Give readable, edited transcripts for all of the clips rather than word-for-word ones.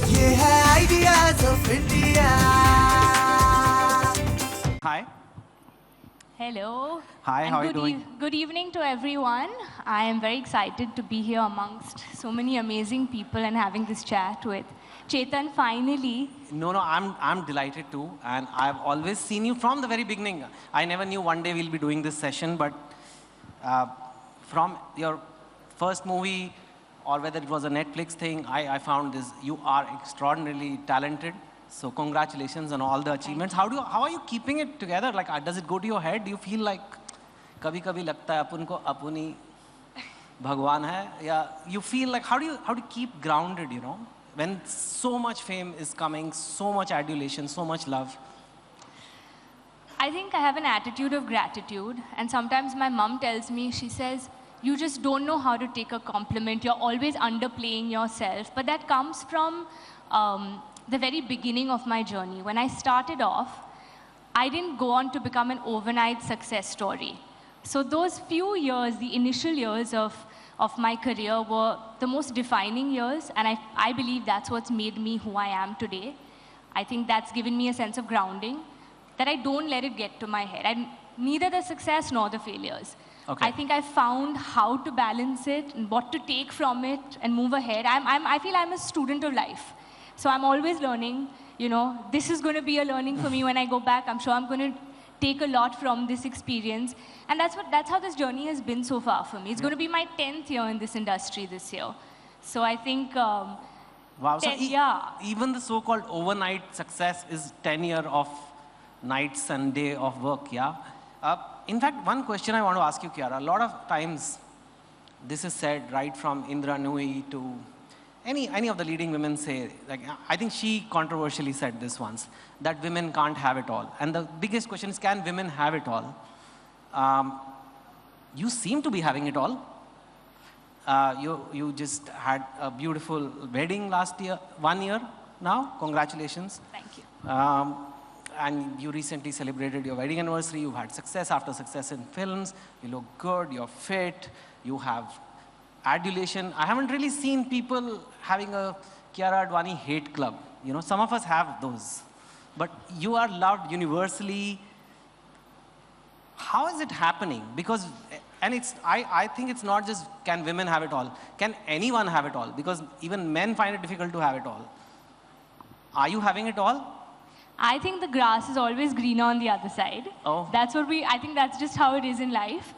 ये है Ideas of India. Hi. Hello. Hi, and how are you doing? Good evening to everyone. I am very excited to be here amongst so many amazing people and having this chat with Chetan finally. No, I'm delighted too, and I've always seen you from the very beginning. I never knew one day we'll be doing this session, but from your first movie, or whether it was a Netflix thing, I found this. You are extraordinarily talented. So congratulations on all the achievements. How are you keeping it together? Like, does it go to your head? Do you feel like, कभी-कभी लगता है अपन को अपन ही भगवान है? Yeah, you feel like how do you keep grounded? You know, when so much fame is coming, so much adulation, so much love. I think I have an attitude of gratitude, and sometimes my mom tells me, she says, you just don't know how to take a compliment. You're always underplaying yourself. But that comes from the very beginning of my journey. When I started off, I didn't go on to become an overnight success story. So those few years, the initial years of my career were the most defining years, and I believe that's what's made me who I am today. I think that's given me a sense of grounding, that I don't let it get to my head. Neither the success nor the failures. Okay. I think I found how to balance it and what to take from it and move ahead. I feel I'm a student of life. So I'm always learning, you know, this is going to be a learning for me when I go back. I'm sure I'm going to take a lot from this experience. And that's how this journey has been so far for me. It's going to be my 10th year in this industry this year. So I think, Wow, so yeah. even the so-called overnight success is 10 years of nights and day of work, yeah? In fact, one question I want to ask you, Kiara. A lot of times, this is said right from Indra Nooyi to any of the leading women say, like, I think she controversially said this once, that women can't have it all. And the biggest question is, can women have it all? You seem to be having it all. You just had a beautiful wedding last year, 1 year now. Congratulations. Thank you. And you recently celebrated your wedding anniversary. You've had success after success in films. You look good, you're fit, you have adulation. I haven't really seen people having a Kiara Advani hate club. You know, some of us have those. But you are loved universally. How is it happening? Because, and I think it's not just can women have it all. Can anyone have it all? Because even men find it difficult to have it all. Are you having it all? I think the grass is always greener on the other side. Oh. I think that's just how it is in life.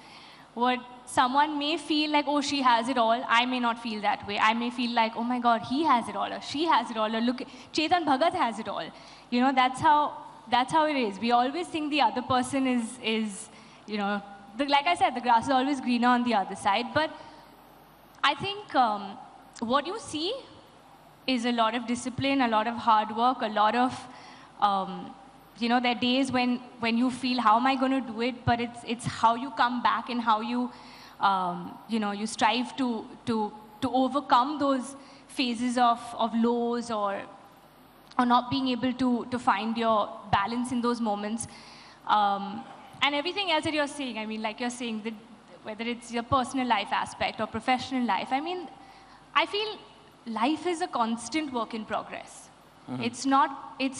What someone may feel like, oh, she has it all. I may not feel that way. I may feel like, oh my God, he has it all, or she has it all, or look, Chetan Bhagat has it all. You know, that's how it is. We always think the other person is you know, like I said, the grass is always greener on the other side. But I think what you see is a lot of discipline, a lot of hard work, a lot of you know, there are days when you feel, how am I going to do it? But it's how you come back and how you, you know, you strive to overcome those phases of lows or not being able to find your balance in those moments. And everything else that you're saying, I mean, like you're saying, that whether it's your personal life aspect or professional life, I mean, I feel life is a constant work in progress. Mm-hmm. It's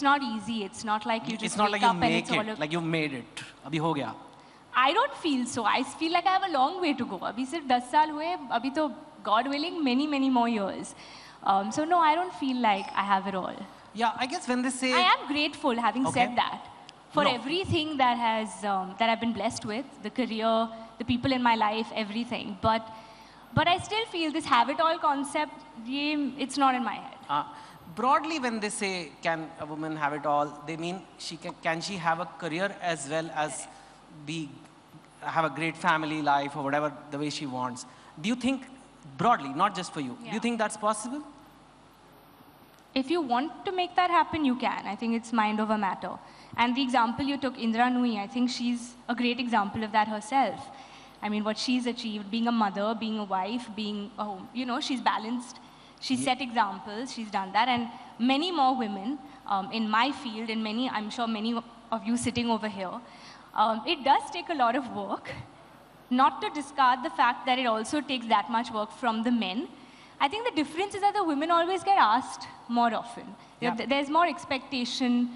not easy. It's not like you just wake up and it's all it, like you made it. Abhi ho gaya. I don't feel so. I feel like I have a long way to go. Abhi sirf 10 saal hue, abhi to, God willing, many more years. So no, I don't feel like I have it all. Yeah, I guess when they say... I am grateful, having said that, for everything that I've been blessed with, the career, the people in my life, everything. But I still feel this have it all concept, it's not in my head. Broadly, when they say, can a woman have it all, they mean can she have a career as well as have a great family life or whatever the way she wants. Do you think, broadly, not just for you, do you think that's possible? If you want to make that happen, you can. I think it's mind over matter. And the example you took, Indra Nooyi, I think she's a great example of that herself. I mean, what she's achieved, being a mother, being a wife, being a home, you know, she's balanced. She's set examples, she's done that, and many more women in my field, and I'm sure many of you sitting over here, it does take a lot of work, not to discard the fact that it also takes that much work from the men. I think the difference is that the women always get asked more often. Yeah. There's more expectation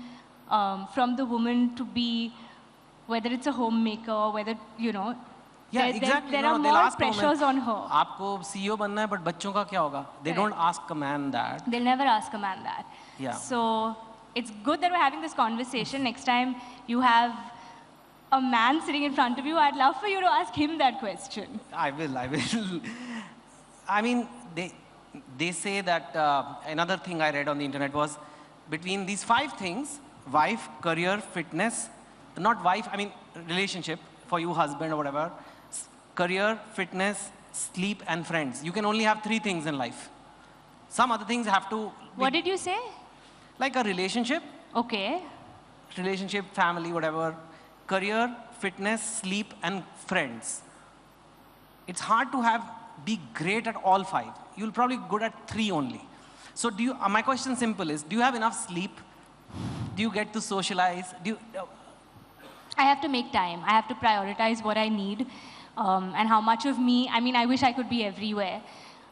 from the woman to be, whether it's a homemaker or whether, you know, Yeah, there, exactly. there No, are they'll more ask a woman, pressures on her. आपको CEO बनना है, but बच्चों का क्या होगा? They don't ask a man that. They'll never ask a man that. Yeah. So it's good that we're having this conversation. Next time you have a man sitting in front of you, I'd love for you to ask him that question. I will. I mean, they say that another thing I read on the internet was between these 5 things, wife, career, fitness, not wife, I mean relationship for you, husband or whatever, career, fitness, sleep and friends. You can only have 3 things in life. Some other things have to be What did you say? like a relationship, Okay. family, whatever, career, fitness, sleep and friends. It's hard to be great at all 5. You'll probably be good at 3 only. So my question simple is, do you have enough sleep? Do you get to socialize? I have to make time. I have to prioritize what I need and how much of me. I mean, I wish I could be everywhere.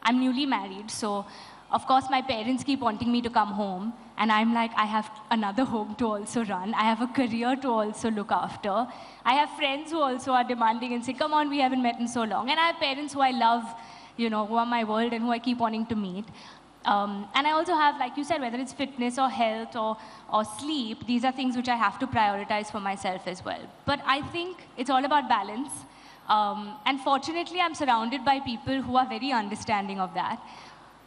I'm newly married, so of course my parents keep wanting me to come home, and I'm like, I have another home to also run. I have a career to also look after. I have friends who also are demanding and say, come on, we haven't met in so long. And I have parents who I love, you know, who are my world and who I keep wanting to meet. And I also have, like you said, whether it's fitness or health or sleep, these are things which I have to prioritize for myself as well. But I think it's all about balance. And fortunately, I'm surrounded by people who are very understanding of that.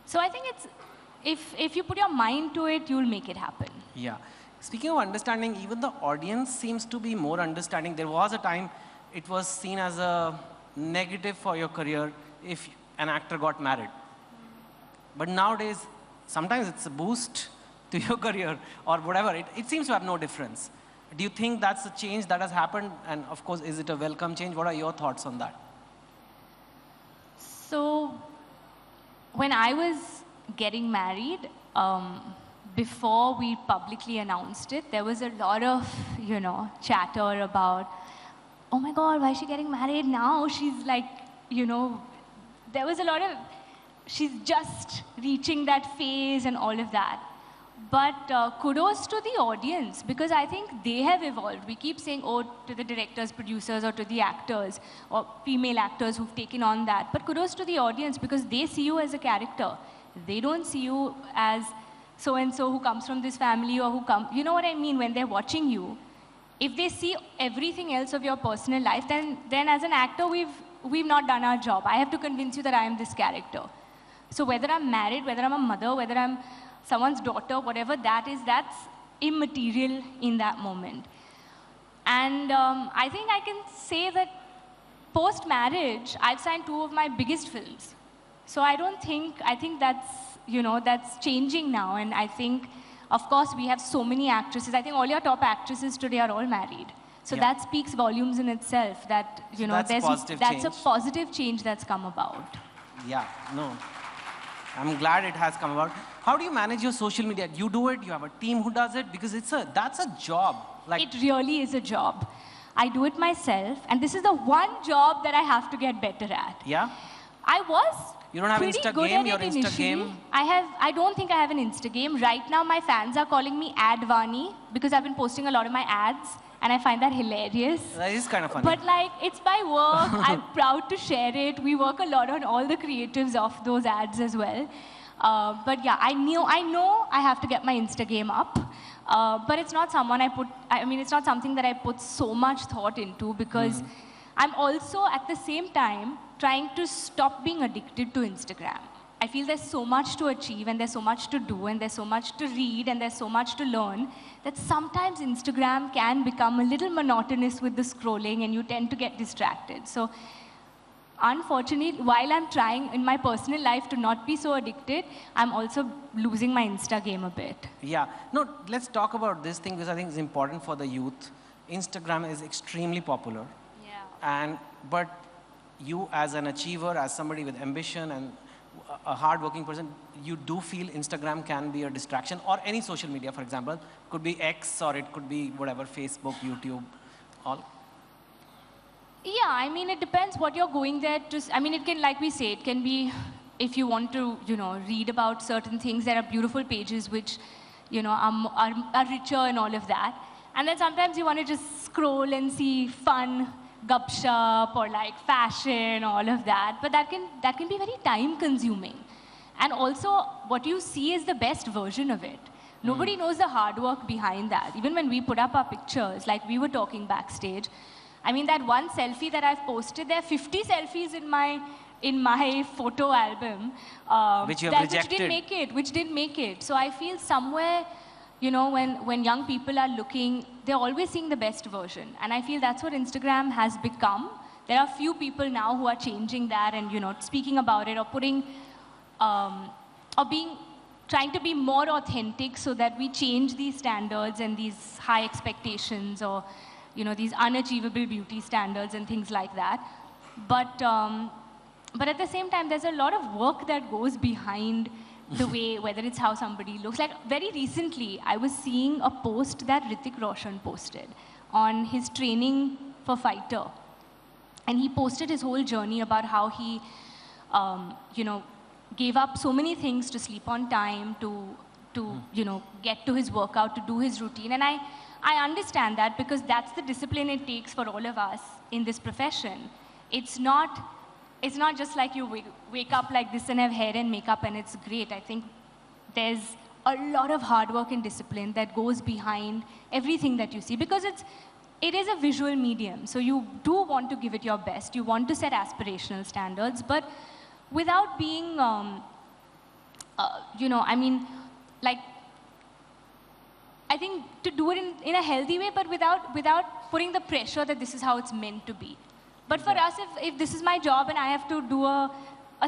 So I think it's, if you put your mind to it, you'll make it happen. Yeah. Speaking of understanding, even the audience seems to be more understanding. There was a time it was seen as a negative for your career if an actor got married. But nowadays, sometimes it's a boost to your career or whatever. It seems to have no difference. Do you think that's a change that has happened? And of course, is it a welcome change? What are your thoughts on that? So when I was getting married, before we publicly announced it, there was a lot of, you know, chatter about, oh my God, why is she getting married now? She's like, you know, there was a lot of, she's just reaching that phase and all of that. But kudos to the audience, because I think they have evolved. We keep saying, oh, to the directors, producers, or to the actors, or female actors who've taken on that. But kudos to the audience, because they see you as a character. They don't see you as so-and-so who comes from this family or who come, you know what I mean, when they're watching you. If they see everything else of your personal life, then as an actor, we've not done our job. I have to convince you that I am this character. So whether I'm married, whether I'm a mother, whether I'm someone's daughter, whatever that is, that's immaterial in that moment. And I think I can say that post-marriage, I've signed 2 of my biggest films. So I think that's, you know, that's changing now. And I think, of course, we have so many actresses. I think all your top actresses today are all married. So Yeah. that speaks volumes in itself, that, you know, that's that's a change. positive change that's come about. Yeah, no. I'm glad it has come about. How do you manage your social media? You do it, you have a team who does it, because that's a job. Like, It really is a job. I do it myself, and this is the one job that I have to get better at. yeah? I was You don't have pretty Insta good game, at your it Insta initially. game? I don't think I have an Insta game. Right now, my fans are calling me Advani because I've been posting a lot of my ads, and I find that hilarious. That is kind of funny. But like, it's my work. I'm proud to share it. We work a lot on all the creatives of those ads as well. But yeah, I know I have to get my Insta game up. But it's not it's not something that I put so much thought into, because I'm also at the same time trying to stop being addicted to Instagram. I feel there's so much to achieve, and there's so much to do, and there's so much to read, and there's so much to learn, that sometimes Instagram can become a little monotonous with the scrolling, and you tend to get distracted. So unfortunately, while I'm trying in my personal life to not be so addicted, I'm also losing my Insta game a bit. Yeah. No, let's talk about this thing, because I think it's important for the youth. Instagram is extremely popular. Yeah. But you, as an achiever, as somebody with ambition and a hard-working person, you do feel Instagram can be a distraction, or any social media, for example. Could be X, or it could be whatever, Facebook, YouTube, all. Yeah, I mean, it depends what you're going there to. I mean, it can, like we say, it can be if you want to, read about certain things, there are beautiful pages which, are richer and all of that. And then sometimes you want to just scroll and see fun, gupshup, or like fashion, all of that. But that can be very time consuming. And also, what you see is the best version of it. Nobody knows the hard work behind that. Even when we put up our pictures, like we were talking backstage, I mean, that one selfie that I've posted, there are 50 selfies in my photo album which you have rejected. Which didn't make it. So I feel somewhere, when young people are looking, they're always seeing the best version. And I feel that's what Instagram has become. There are few people now who are changing that and, speaking about it or putting, trying to be more authentic so that we change these standards and these high expectations or, these unachievable beauty standards and things like that. But at the same time, there's a lot of work that goes behind the way, whether it's how somebody looks. Like very recently, I was seeing a post that Hrithik Roshan posted on his training for fighter. And he posted his whole journey about how he, gave up so many things to sleep on time, to get to his workout, to do his routine. And I understand that because that's the discipline it takes for all of us in this profession. It's not just like you wake up like this and have hair and makeup and it's great. I think there's a lot of hard work and discipline that goes behind everything that you see because it is a visual medium. So you do want to give it your best. You want to set aspirational standards, but without being, I think to do it in a healthy way, but without putting the pressure that this is how it's meant to be. But for us, if this is my job and I have to do a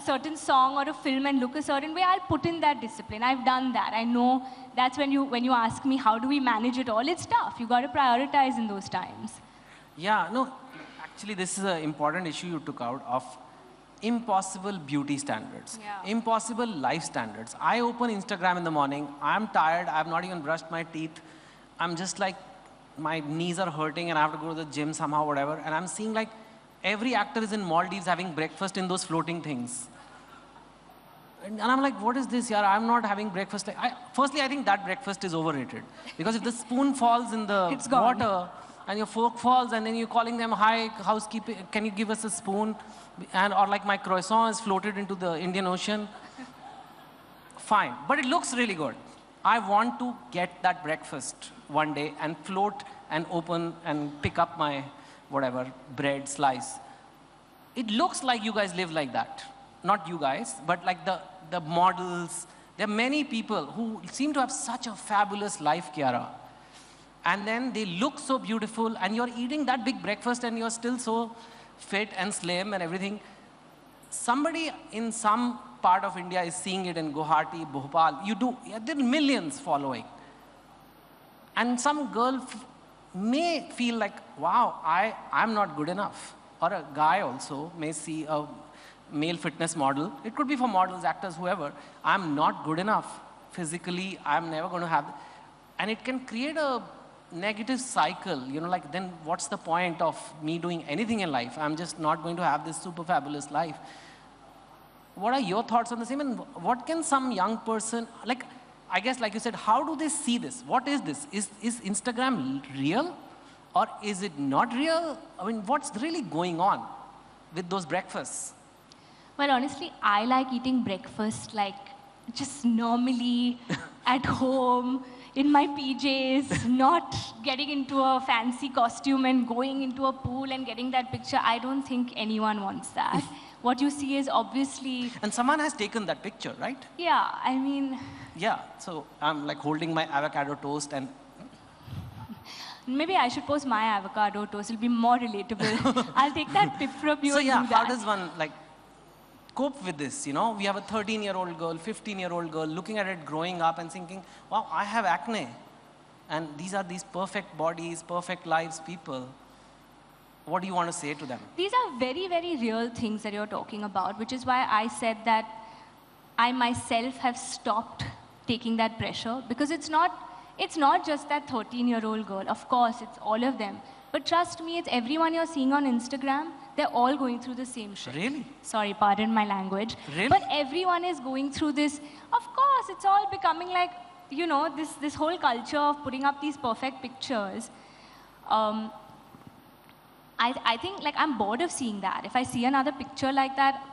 certain song or a film and look a certain way, I'll put in that discipline. I've done that. I know that's when you ask me, how do we manage it all? It's tough. You got to prioritize in those times. Yeah, no, actually this is an important issue you took out of impossible beauty standards, impossible life standards. I open Instagram in the morning, I'm tired, I have not even brushed my teeth. I'm just like, my knees are hurting and I have to go to the gym somehow, whatever. And I'm seeing like, every actor is in Maldives having breakfast in those floating things. And I'm like, what is this, yaar? I'm not having breakfast. Firstly, I think that breakfast is overrated. Because if the spoon falls in the water and your fork falls and then you're calling them, hi, housekeeping, can you give us a spoon? Or like my croissant is floated into the Indian Ocean. Fine, but it looks really good. I want to get that breakfast one day and float and open and pick up my whatever, bread, slice. It looks like you guys live like that. Not you guys, but like the models. There are many people who seem to have such a fabulous life, Kiara. And then they look so beautiful, and you're eating that big breakfast, and you're still so fit and slim and everything. Somebody in some part of India is seeing it in Guwahati, Bhopal. There are millions following. And some girl may feel like, wow, I'm not good enough. Or a guy also may see a male fitness model. It could be for models, actors, whoever. I'm not good enough. Physically, I'm never going to have. And it can create a negative cycle. Like then what's the point of me doing anything in life? I'm just not going to have this super fabulous life. What are your thoughts on the same? And what can some young person, like, I guess, like you said, how do they see this? What is this? Is Instagram real? Or is it not real? I mean, what's really going on with those breakfasts? Well, honestly, I like eating breakfast like just normally at home, in my PJs, not getting into a fancy costume and going into a pool and getting that picture. I don't think anyone wants that. What you see is obviously... And someone has taken that picture, right? Yeah, I mean... Yeah, so I'm like holding my avocado toast and... Maybe I should post my avocado toast. It'll be more relatable. I'll take that tip from you. So and yeah, do that. how does one like cope with this? We have a 13-year-old girl, 15-year-old girl looking at it growing up and thinking, wow, I have acne. And these are these perfect bodies, perfect lives people. What do you want to say to them? These are very, very real things that you're talking about, which is why I said that I myself have stopped taking that pressure, because it's not just that 13-year-old girl. Of course, it's all of them. But trust me, it's everyone you're seeing on Instagram. they're all going through the same shit. Really? Sorry, pardon my language. Really? But everyone is going through this. Of course, it's all becoming like, you know, this whole culture of putting up these perfect pictures. I think, like, I'm bored of seeing that. If I see another picture like that,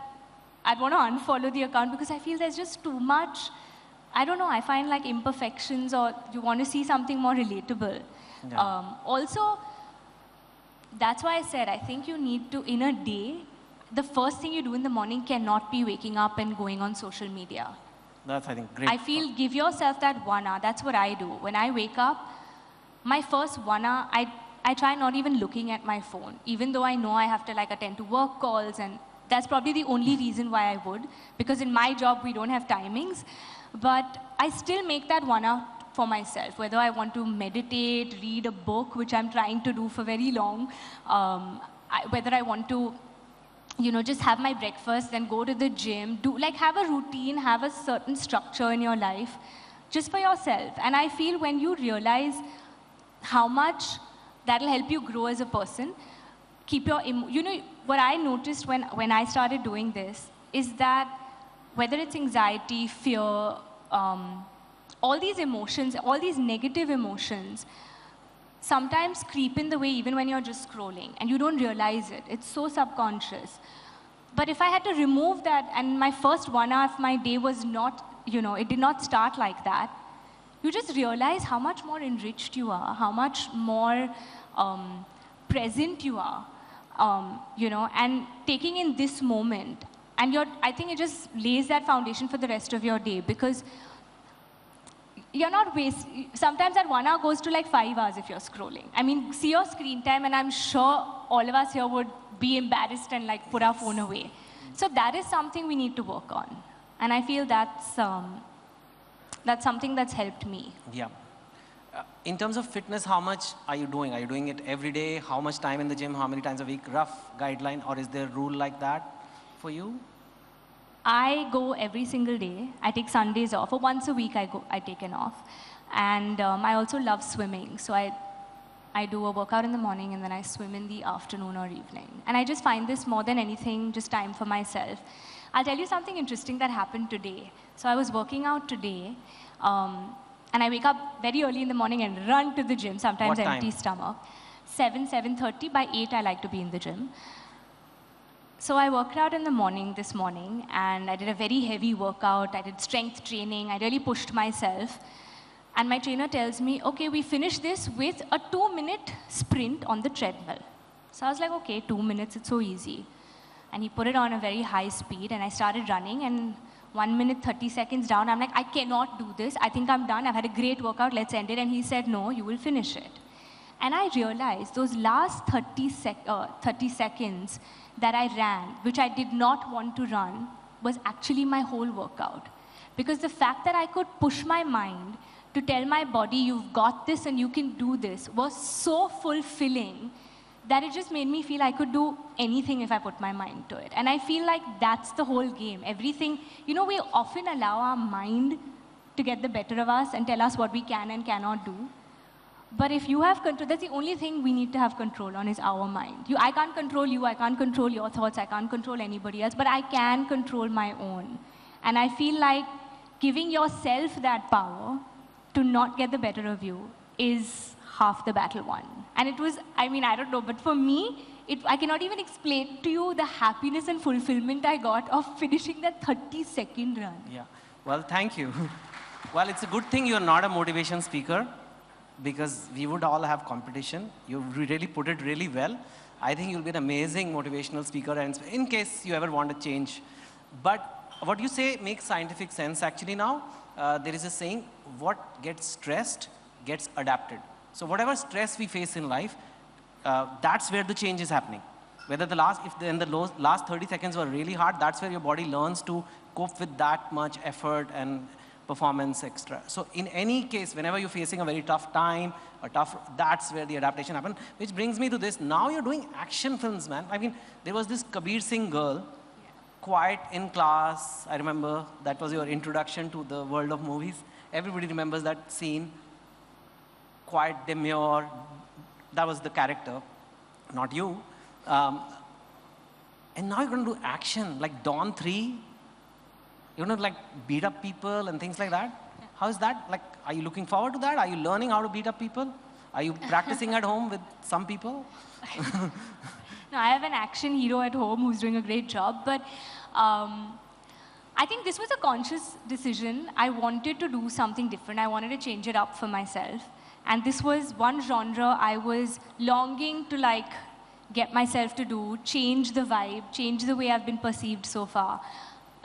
I'd want to unfollow the account because I feel there's just too much. I don't know, I find like imperfections, or you want to see something more relatable. Yeah. Also, that's why I said, I think you need to, in a day, the first thing you do in the morning cannot be waking up and going on social media. That's, I think, great. I feel give yourself that 1 hour. That's what I do. When I wake up, my first 1 hour, I try not even looking at my phone, even though I know I have to like attend to work calls, and that's probably the only reason why I would, because in my job we don't have timings. But I still make that 1 hour for myself, whether I want to meditate, read a book, which I'm trying to do for very long, whether I want to, you know, just have my breakfast, then go to the gym, have a routine, have a certain structure in your life, just for yourself. And I feel when you realize how much that'll help you grow as a person, keep your, you know, what I noticed when I started doing this is that whether it's anxiety, fear, all these emotions, all these negative emotions, sometimes creep in the way even when you're just scrolling and you don't realize it. It's so subconscious. But if I had to remove that, and my first 1 hour of my day was not, you know, it did not start like that, you just realize how much more enriched you are, how much more present you are, you know, and taking in this moment. And I think it just lays that foundation for the rest of your day, because you're not sometimes that 1 hour goes to like 5 hours if you're scrolling. I mean, see your screen time, and I'm sure all of us here would be embarrassed and like put our phone away. So that is something we need to work on. And I feel that's something that's helped me. Yeah. In terms of fitness, how much are you doing? Are you doing it every day? How much time in the gym? How many times a week? Rough guideline, or is there a rule like that for you? I go every single day. I take Sundays off, or once a week I take an off. And I also love swimming. So I do a workout in the morning, and then I swim in the afternoon or evening. And I just find this more than anything just time for myself. I'll tell you something interesting that happened today. So I was working out today, and I wake up very early in the morning and run to the gym, sometimes empty stomach. 7:30, by 8 I like to be in the gym. So I worked out in the morning this morning, and I did a very heavy workout. I did strength training. I really pushed myself. And my trainer tells me, okay, we finish this with a 2-minute sprint on the treadmill. So I was like, okay, 2 minutes, it's so easy. And he put it on a very high speed, and I started running, and 1 minute, 30 seconds down, I'm like, I cannot do this. I think I'm done. I've had a great workout. Let's end it. And he said, no, you will finish it. And I realized those last 30 seconds that I ran, which I did not want to run, was actually my whole workout. Because the fact that I could push my mind to tell my body, you've got this and you can do this, was so fulfilling that it just made me feel I could do anything if I put my mind to it. And I feel like that's the whole game. Everything, you know, we often allow our mind to get the better of us and tell us what we can and cannot do. But if you have control, that's the only thing we need to have control on, is our mind. I can't control you, I can't control your thoughts, I can't control anybody else, but I can control my own. And I feel like giving yourself that power to not get the better of you is half the battle won. And it was, I mean, I don't know, but for me, I cannot even explain to you the happiness and fulfillment I got of finishing that 30-second run. Yeah. Well, thank you. Well, it's a good thing you're not a motivation speaker, because we would all have competition. You really put it really well. I think you'll be an amazing motivational speaker, and in case you ever want to change. But what you say makes scientific sense actually now. There is a saying, what gets stressed gets adapted. So whatever stress we face in life, that's where the change is happening. Whether the last 30 seconds were really hard, that's where your body learns to cope with that much effort and performance extra. So in any case, whenever you're facing a very tough time, that's where the adaptation happens. Which brings me to this. Now you're doing action films, man. I mean, there was this Kabir Singh girl, quiet in class. I remember that was your introduction to the world of movies. Everybody remembers that scene. Quiet, demure. That was the character, not you. and now you're going to do action, like Dawn 3. You're going to like beat up people and things like that. How is that? Like, are you looking forward to that? Are you learning how to beat up people? Are you practicing at home with some people? No, I have an action hero at home who's doing a great job, but I think this was a conscious decision. I wanted to do something different. I wanted to change it up for myself. And this was one genre I was longing to like get myself to do, change the vibe, change the way I've been perceived so far.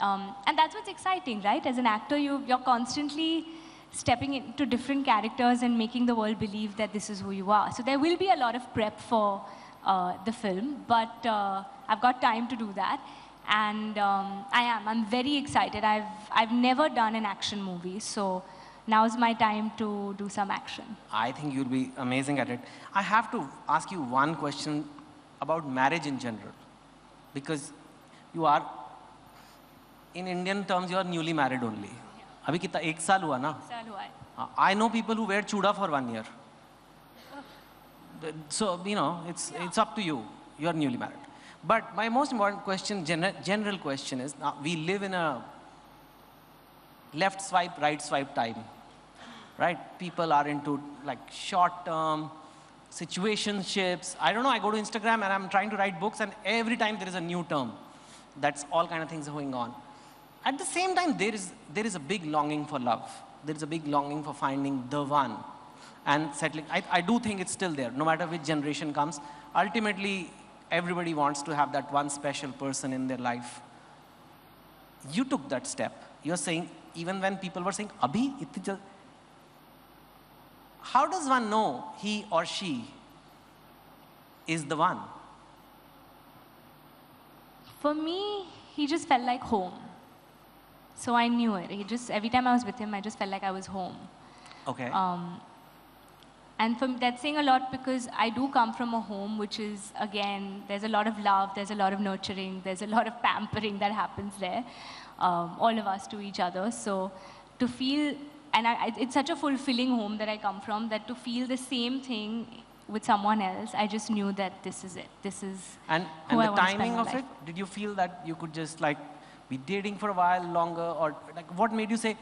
And that's what's exciting, right? As an actor, you're constantly stepping into different characters and making the world believe that this is who you are. So there will be a lot of prep for the film, but I've got time to do that. And I'm very excited. I've never done an action movie, so now's my time to do some action. I think you'll be amazing at it. I have to ask you one question about marriage in general, because you are, in Indian terms, you are newly married only. Abhi kitna, 1 saal hua na? साल हुआ है. I know people who wear chuda for 1 year. So, you know, it's up to you. You are newly married. But my most important question, general question is, we live in a left swipe, right swipe time, right? People are into like short-term situationships. I don't know, I go to Instagram and I'm trying to write books and every time there is a new term. That's all kind of things going on. At the same time, there is a big longing for love. There is a big longing for finding the one and settling. I do think it's still there, no matter which generation comes. Ultimately, everybody wants to have that one special person in their life. You took that step. You're saying, even when people were saying, Abhi, itni jal-" how does one know he or she is the one? For me, he just felt like home. So I knew it. Every time I was with him, I just felt like I was home. Okay. And for me, that's saying a lot because I do come from a home which is, again, there's a lot of love, there's a lot of nurturing, there's a lot of pampering that happens there, all of us to each other. So to feel, and it's such a fulfilling home that I come from, that to feel the same thing with someone else, I just knew that this is it. This is and who the I want to spend timing my of life it, did you feel that you could just like be dating for a while longer, or like what made you say,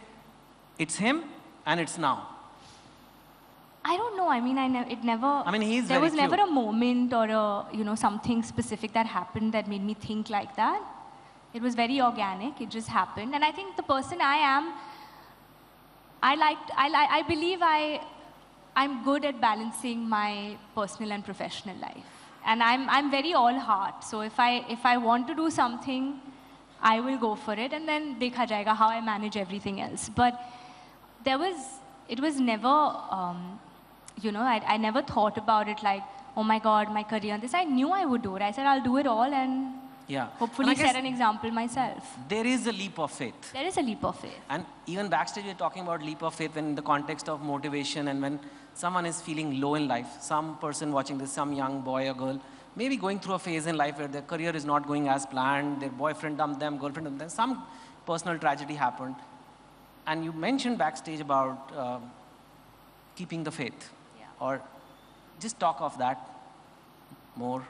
it's him and it's now? I don't know. I mean, it never. I mean, he's there very was never cute. a moment or something specific that happened that made me think like that. It was very organic. It just happened, and I think the person I am, I believe I'm good at balancing my personal and professional life, and I'm very all heart. So if I want to do something, I will go for it, and then dekha jayega how I manage everything else. But it was never. I never thought about it like, oh my God, my career and this. I knew I would do it. I said, I'll do it all and hopefully And I guess set an example myself. there is a leap of faith. There is a leap of faith. And even backstage, we're talking about leap of faith when in the context of motivation and when someone is feeling low in life, some person watching this, some young boy or girl, maybe going through a phase in life where their career is not going as planned, their boyfriend dumped them, girlfriend dumped them, some personal tragedy happened. And you mentioned backstage about keeping the faith. Or just talk of that more.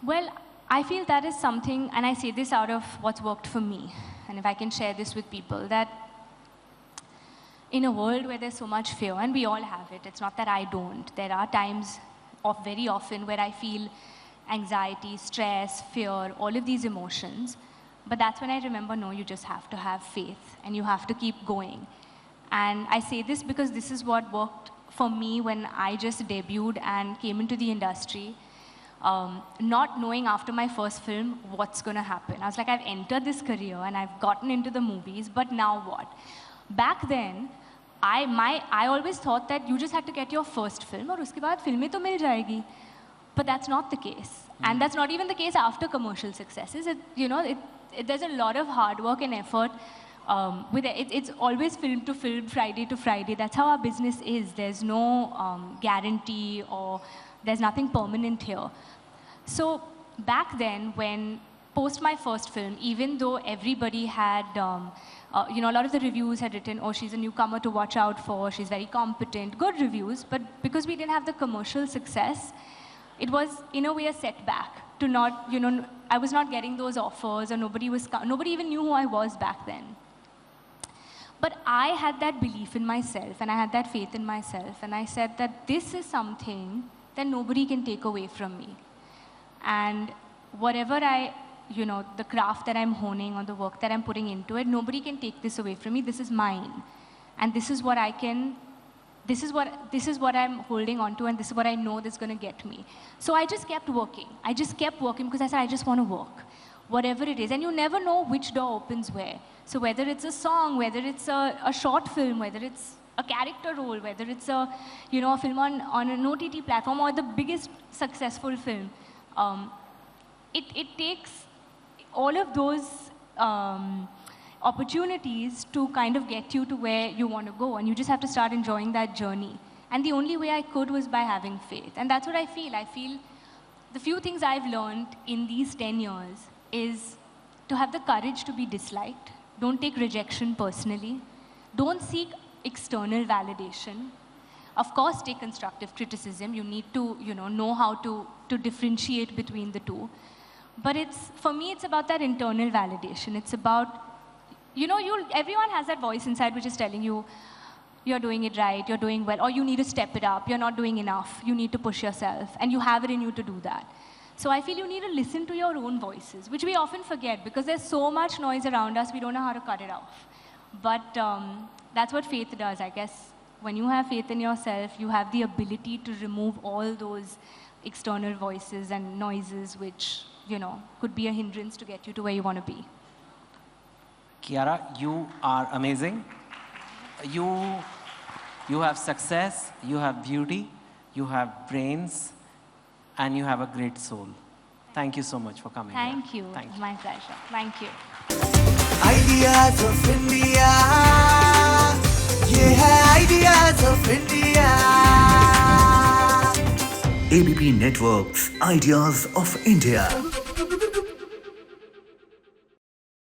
Well, I feel that is something, and I say this out of what's worked for me, and if I can share this with people, that in a world where there's so much fear, and we all have it, it's not that I don't, there are times, very often, where I feel anxiety, stress, fear, all of these emotions, but that's when I remember, no, you just have to have faith, and you have to keep going. And I say this because this is what worked for me when I just debuted and came into the industry, not knowing after my first film what's going to happen. I was like, I've entered this career and I've gotten into the movies, but now what? Back then, I always thought that you just had to get your first film और उसके बाद फिल्में तो मिल जाएगी. But that's not the case. And that's not even the case after commercial successes. There's a lot of hard work and effort. It's always film to film, Friday to Friday. That's how our business is. There's no guarantee or there's nothing permanent here. So back then, when post my first film, even though everybody had, a lot of the reviews had written, oh, she's a newcomer to watch out for, she's very competent, good reviews, but because we didn't have the commercial success, it was, in a way, a setback to not, you know, I was not getting those offers, or nobody even knew who I was back then. But I had that belief in myself, and I had that faith in myself, and I said that this is something that nobody can take away from me. And whatever you know, the craft that I'm honing or the work that I'm putting into it, nobody can take this away from me. This is mine. And this is what this is what I'm holding on to, and this is what I know that's going to get me. So I just kept working. I just kept working because I said, I just want to work, whatever it is. And you never know which door opens where. So whether it's a song, whether it's a short film, whether it's a character role, whether it's a, you know, a film on an OTT platform, or the biggest successful film, it takes all of those opportunities to kind of get you to where you want to go, and you just have to start enjoying that journey. And the only way I could was by having faith, and that's what I feel. I feel the few things I've learned in these 10 years is to have the courage to be disliked. Don't take rejection personally. Don't seek external validation. Of course, take constructive criticism. You need to, you know how to differentiate between the two. But for me, it's about that internal validation. It's about, you know, everyone has that voice inside which is telling you, you're doing it right, you're doing well, or you need to step it up, you're not doing enough, you need to push yourself, and you have it in you to do that. So I feel you need to listen to your own voices, which we often forget because there's so much noise around us, we don't know how to cut it off. But that's what faith does, I guess. When you have faith in yourself, you have the ability to remove all those external voices and noises which, you know, could be a hindrance to get you to where you want to be. Kiara, you are amazing. You have success, you have beauty, you have brains, and you have a great soul. Thank you so much for coming. Thank you. Thank you. My pleasure. Thank you. Ideas of India. ये है Ideas of India. ABP Networks, Ideas of India.